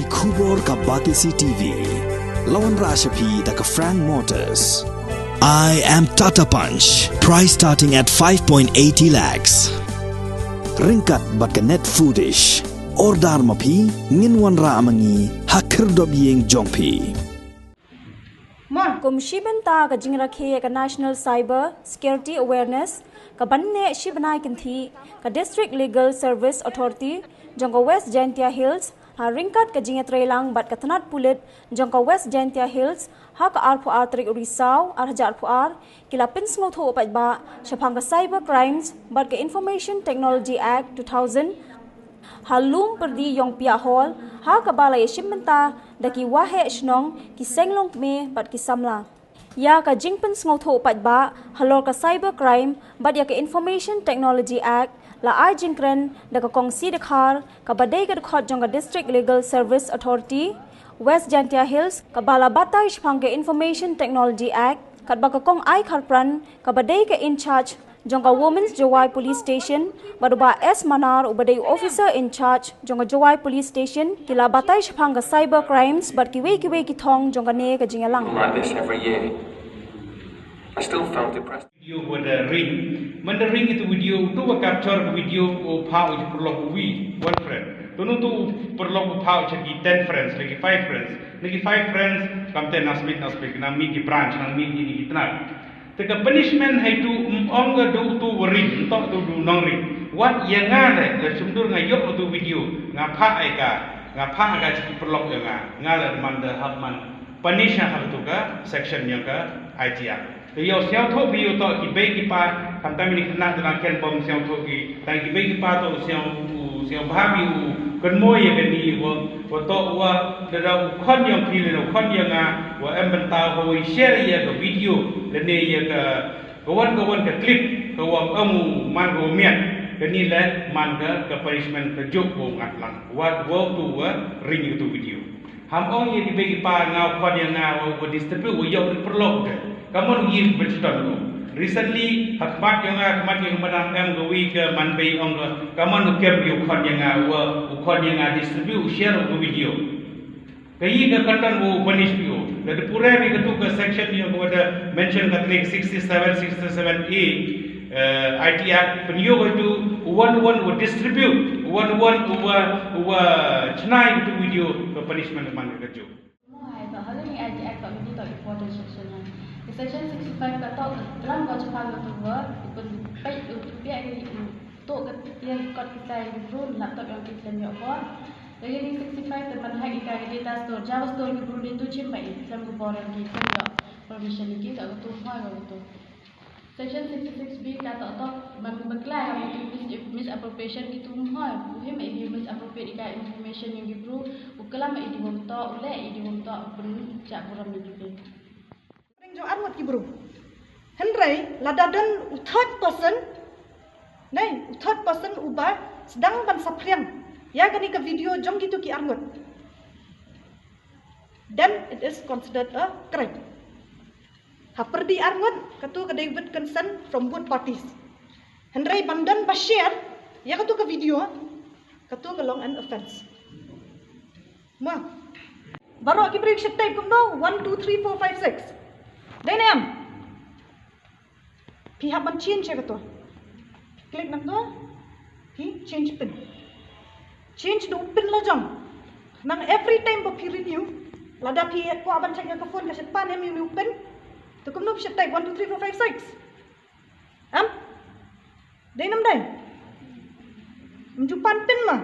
Kubor ka Batisi TV. Lawan Rashapi da ka Frank Motors. I am Tata Punch. Price starting at 5.80 lakhs. Ringkat bat ka net foodish. Ordar mapi nginwan ra amangi hakir dob yeng jongpi. Kum shibenta ka jingrakhe ka National Cyber Security Awareness ka banne shibnai kinthi ka District Legal Service Authority jongka West Jaiñtia Hills ha ringkat ka jinga trailang bat ka tanat pulit jongka West Jaiñtia Hills ha ka arpu artrik urisau arhajar puar kila Pynsngewthuh pat ba shapang ka Cyber Crimes bat ka Information Technology Act 2000 halum perdi yong pia hall ha ka balai shibenta daki wahe shnong ki senglong me bat ki samla ya ka jing Pynsngewthuh pat ba halor ka Cyber Crime bat ya ka Information Technology Act la ai jingkren da ka kongsi dekhar ka badai ka khot jong ka District Legal Service Authority West Jaiñtia Hills ka bala batai shpang ka Information Technology Act kat ba ka kong ai kharpran ka badai ka in charge jong ka Women's Jawai Police Station baruba S Manar ubadai officer in charge jong ka Jawai Police Station kila batai shpang ka Cyber Crimes bat ki we ki thong jong ka ne ka jingalang like this every year. I still found it impressive. Video with a ring. When the ring itu video, tu capture video pau itu perlu wi one friend. Tu tu perlu pau jadi 10 friends, lagi 5 friends, lagi 5 friends. Kamten nasmit nami di branch, nami ini kita nak. Teka punishment hai tu onga tu ring, tak tu nong ring. What yang ada le sumber ngayok tu video, ngapa ega jadi perlu ngala manda hakman. Punish hal tu ka section yang ka ITR. Yo siang thok bio to ki bei ki pa kam tam ni kena dengan ken bom siang thok ki tai ki bei ki pa to siang bhabi kan moi ye kan ni wo to wa da khon yang ki le khon yang wa em benta ho share ye ka video le ne ye ka wan ka clip ka wa amu man go miat kan ni le man ka punishment ka jok bo ngat lang wa wo tu wa ring tu video ham ong ye di bei ki pa ngau khon yang wo distribute wo yo perlu ke kamu lagi bercerita recently hakmat yang madam em gawi ke manbei ong kamu nak kem ukon yang distribute share video kayi ke content wo punish bio dari pura bi ketu ke section yang ada mention katlik 67A IT Act penyo itu one wo distribute one wo chnai itu video ke punishment man ke jo Section 65 kata dalam wajib pagi kedua baik pihak ini untuk yang kot kita improve laptop yang kita nyok pun jadi ni 65 teman hak ikan data store Java store improve itu cimbai dalam kuporan kita nyok permission ini tak betul hal betul Section 66B kata berkelai untuk misappropriation itu hal muhim ini misappropriate ikan information yang improve ukelam ini dimontok oleh ini dimontok bercak buram ini Jong arwat ki bro. Henry ladadan third person ubah sedang ban sapriang. Ya gani ke video jong gitu ki arwat. Then it is considered a crime. Ha perdi arwat katu ke David consent from both parties. Henry bandan ba share ya katu ke video katu ke long an offense. Ma. Baru ki break shit type kum no 1 2 3 4 5 6. Then pihak man change ya betul. Klik nang tu, change pin. Change do pin lah jang. Nang every time bopi renew, lada pihak ko aban check ke phone kasi pan em new pin. Tu kum no type 1 2 3 4 5 6. Then dai. Menjupan pin mah.